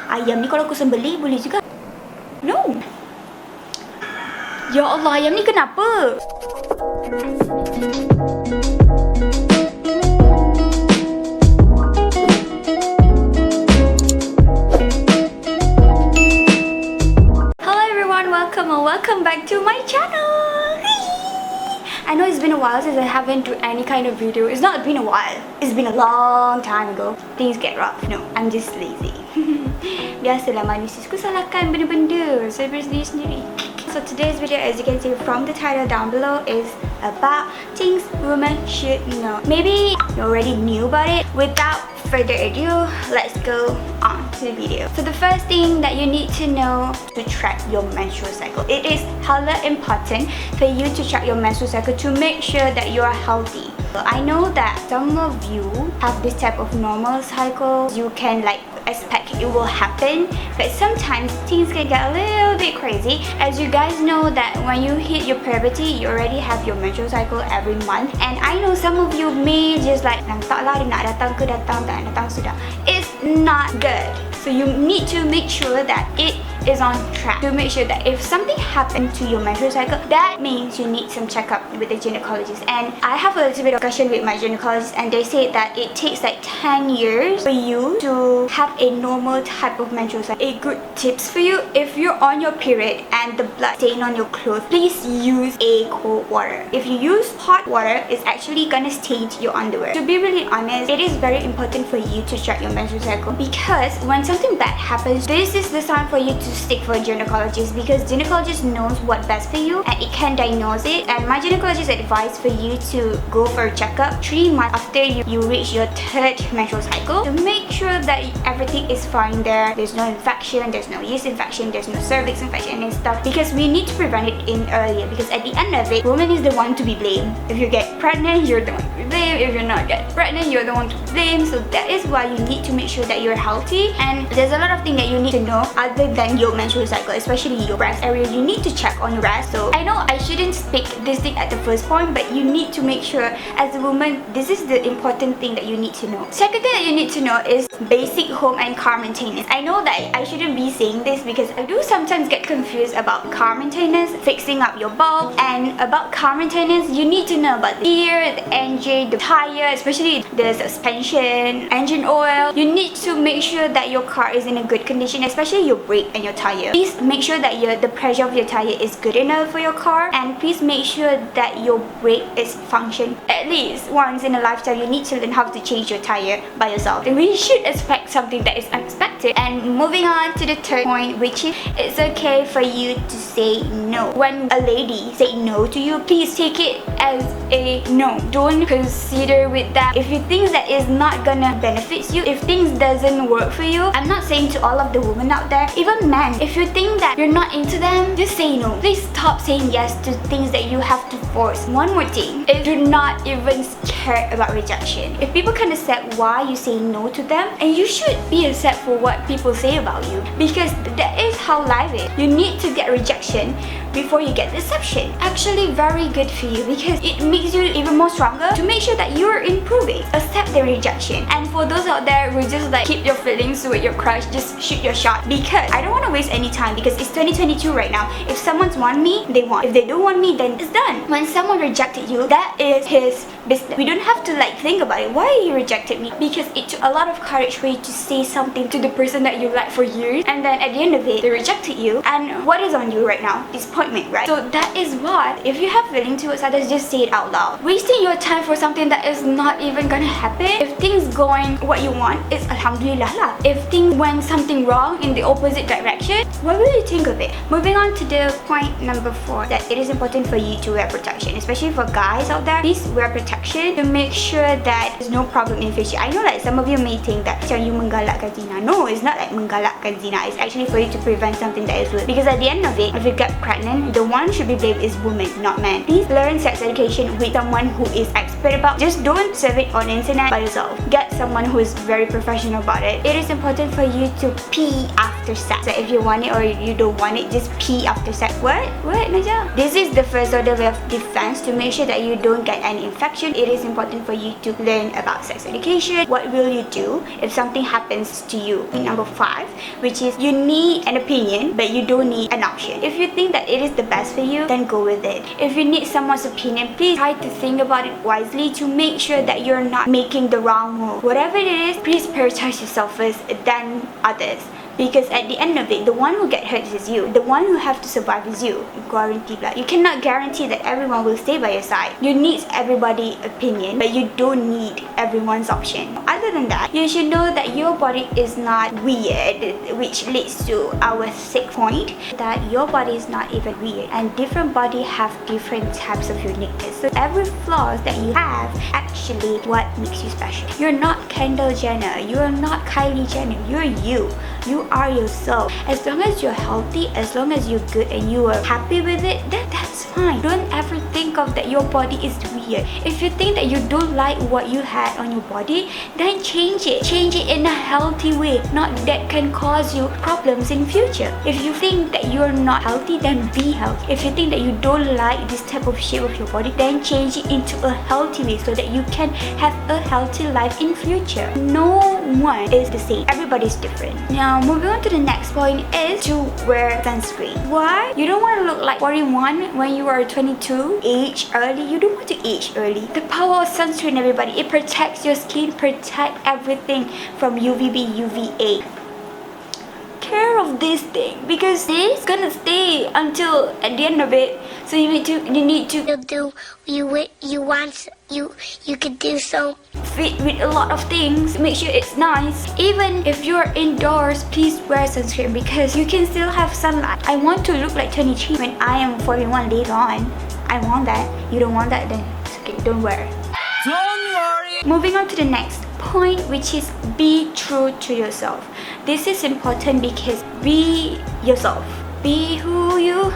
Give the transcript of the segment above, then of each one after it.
ayam ni kalau aku sembelih boleh juga. No. Ya Allah, ayam ni kenapa? Hello everyone, welcome back to my channel. I know it's been a while since I haven't do any kind of video. It's not been a while. It's been a long time ago. Things get rough. No, I'm just lazy. Biasalah manusia suka salahkan benda-benda daripada diri sendiri. So today's video, as you can see from the title down below, is about things women should know. Maybe you already knew about it. Without further ado, let's go on to the video. So the first thing that you need to know to track your menstrual cycle. It is hella important for you to track your menstrual cycle to make sure that you are healthy. I know that some of you have this type of normal cycle. You can expect it will happen, but sometimes things can get a little bit crazy. As you guys know that when you hit your puberty, you already have your menstrual cycle every month, and I know some of you may just tak lah, dia nak datang ke datang, tak nak datang sudah. It's not good. So you need to make sure that it is on track, to make sure that if something happened to your menstrual cycle, that means you need some checkup with the gynecologist. And I have a little bit of discussion with my gynecologist, and they say that it takes 10 years for you to have a normal type of menstrual cycle. A good tips for you, if you're on your period and the blood stain on your clothes, please use a cold water. If you use hot water, it's actually gonna stain your underwear. To be really honest, it is very important for you to track your menstrual cycle, because when something bad happens, this is the time for you to stick for a gynecologist, because gynecologist knows what best for you and it can diagnose it. And my gynecologist advised for you to go for a checkup 3 months after you reach your 3rd menstrual cycle, to make sure that everything is fine there. There's no infection, there's no yeast infection, there's no cervix infection and stuff, because we need to prevent it in earlier, because at the end of it, woman is the one to be blamed. If you get pregnant, you're the one to be blamed. If you're not get pregnant, you're the one to be blamed. So that is why you need to make sure that you're healthy. And there's a lot of things that you need to know other than your menstrual cycle, especially your breast area. You need to check on your breast. So I know I shouldn't speak this thing at the first point, but you need to make sure as a woman, this is the important thing that you need to know. Second thing that you need to know is basic home and car maintenance. I know that I shouldn't be saying this, because I do sometimes get confused about car maintenance, fixing up your bulb. And about car maintenance, you need to know about the gear, the engine, the tire, especially the suspension, engine oil. You need to make sure that your car is in a good condition, especially your brake and your tire. Please make sure that the pressure of your tire is good enough for your car, and please make sure that your brake is function. At least once in a lifetime, you need to learn how to change your tire by yourself. And we should expect something that is unexpected. And moving on to the third point, which is it's okay for you to say no. When a lady say no to you, please take it as a no. Don't consider with that. If you think that is not gonna benefit you, if things doesn't work for you, I'm not saying to all of the women out there, even men, if you think that you're not into them, just say no. Please stop saying yes to things that you have to force. One more thing is, do not even care about rejection. If people can accept why you say no to them, and you should be accept for what people say about you, because that is how life is. You need to get rejection before you get deception. Actually very good for you, because it makes you even more stronger to make sure that you're improving. Accept the rejection. And for those out there who just keep your feelings with your crush, just shoot your shot, because I don't want to waste any time, because it's 2022 right now. If someone's want me, they want. If they don't want me, then it's done. When someone rejected you, that is his business. We don't have to think about it. Why he rejected me? Because it took a lot of courage for you to say something to the person that you like for years, and then at the end of it, they rejected you. And what is on you right now? Disappointment, right? So that is what, if you have feeling towards others, just say it out loud. Wasting your time for something that is not even gonna happen. If things going what you want, it's alhamdulillah lah. If things went something wrong in the opposite direction, what will you think of it? Moving on to the point number 4, that it is important for you to wear protection, especially for guys out there. Please wear protection to make sure that there's no problem in future. I know some of you may think that you menggalakkan zina. No, it's not menggalakkan zina. It's actually for you to prevent something that is good. Because at the end of it, if you get pregnant, the one should be blamed is woman, not man. Please learn sex education with someone who is expert about. Just don't serve it on internet by yourself. Get someone who is very professional about it. It is important for you to pee after after sex. So if you want it or you don't want it, just pee after sex. What Naja? This is the first order of defense to make sure that you don't get any infection. It is important for you to learn about sex education. What will you do if something happens to you? Number 5, which is you need an opinion but you don't need an option. If you think that it is the best for you, then go with it. If you need someone's opinion, please try to think about it wisely to make sure that you're not making the wrong move. Whatever it is, please prioritize yourself first than others. Because at the end of it, the one who get hurt is you. The one who have to survive is you. Guarantee that. You cannot guarantee that everyone will stay by your side. You need everybody's opinion, but you don't need everyone's option. Other than that, you should know that your body is not weird, which leads to our 6th point, that your body is not even weird. And different body have different types of uniqueness. So every flaws that you have actually what makes you special. You're not Kendall Jenner. You are not Kylie Jenner. You're you. You are yourself. As long as you're healthy, as long as you're good and you are happy with it, then that's fine. Don't ever think of that your body is weird. If you think that you don't like what you had on your body, then change it. Change it in a healthy way, not that can cause you problems in future. If you think that you're not healthy, then be healthy. If you think that you don't like this type of shape of your body, then change it into a healthy way so that you can have a healthy life in future. No one is the same. Everybody's different. Now, moving on to the next point is to wear sunscreen. Why? You don't want to look like 41 when you are 22. Age early. You don't want to age early. The power of sunscreen, everybody. It protects your skin, protect everything from UVB, UVA. Care of this thing because this gonna stay until at the end of it. So you need to do you could do so fit with a lot of things. Make sure it's nice. Even if you're indoors, please wear sunscreen because you can still have sunlight. I want to look like 23 when I am 41 later on. I want that. You don't want that, then it's okay, don't wear. Don't worry. Moving on to the next point, which is be true to yourself. This is important because be yourself. Be who you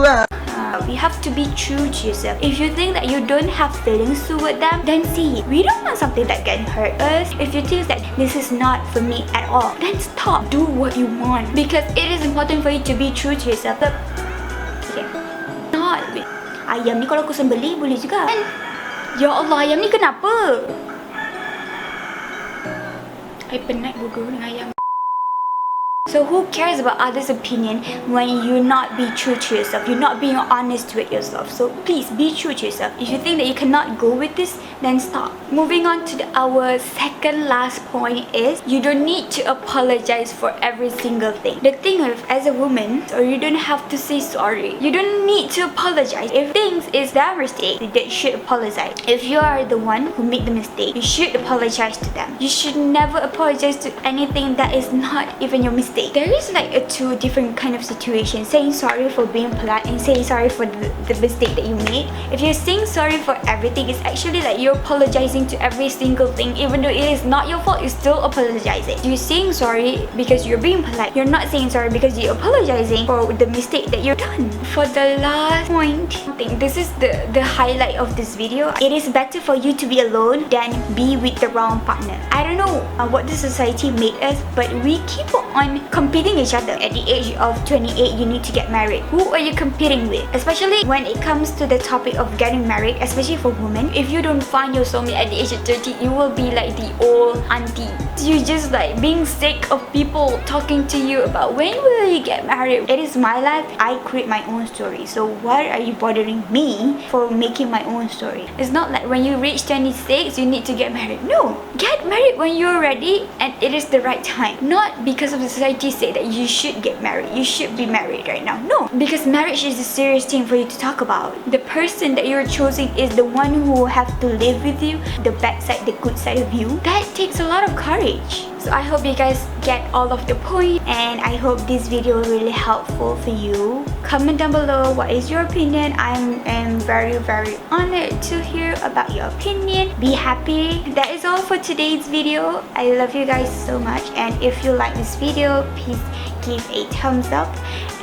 are. You have to be true to yourself. If you think that you don't have feelings toward them, then see it. We don't want something that can hurt us. If you think that this is not for me at all, then stop. Do what you want because it is important for you to be true to yourself. But okay. Not ayam ni kalau aku sembelih boleh juga kan? Ya Allah, ayam ni kenapa? I penat bodoh dengan ayam. So who cares about others' opinion when you not be true to yourself? You're not being honest with yourself. So please be true to yourself. If you think that you cannot go with this, then stop. Moving on to our second last point is you don't need to apologize for every single thing. The thing is, as a woman, or you don't have to say sorry. You don't need to apologize. If things is their mistake, they should apologize. If you are the one who made the mistake, you should apologize to them. You should never apologize to anything that is not even your mistake. There is like two different kind of situations. Saying sorry for being polite and saying sorry for the mistake that you made. If you're saying sorry for everything, it's actually like you're apologizing to every single thing. Even though it is not your fault, you're still apologizing. You're saying sorry because you're being polite. You're not saying sorry because you're apologizing for the mistake that you've done. For the last point, I think this is the highlight of this video. It is better for you to be alone than be with the wrong partner. I don't know what the society made us, but we keep on competing each other. At the age of 28, you need to get married. Who are you competing with? Especially when it comes to the topic of getting married, especially for women. If you don't find your soulmate at the age of 30, you will be like the old auntie. You're just like being sick of people talking to you about when will you get married. It is my life. I create my own story. So why are you bothering me for making my own story? It's not like when you reach 26, you need to get married. No, get married when you're ready and it is the right time. Not because of the society say that you should get married, you should be married right now. No, because marriage is a serious thing for you to talk about. The person that you're choosing is the one who have to live with you, the bad side, the good side of you. That takes a lot of courage. So I hope you guys get all of the point and I hope this video really helpful for you. Comment down below what is your opinion. I am very honored to hear about your opinion. Be happy. That is all for today's video. I love you guys so much and if you like this video, please give a thumbs up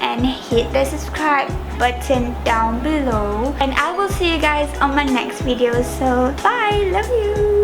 and hit the subscribe button down below and I will see you guys on my next video. So bye, love you.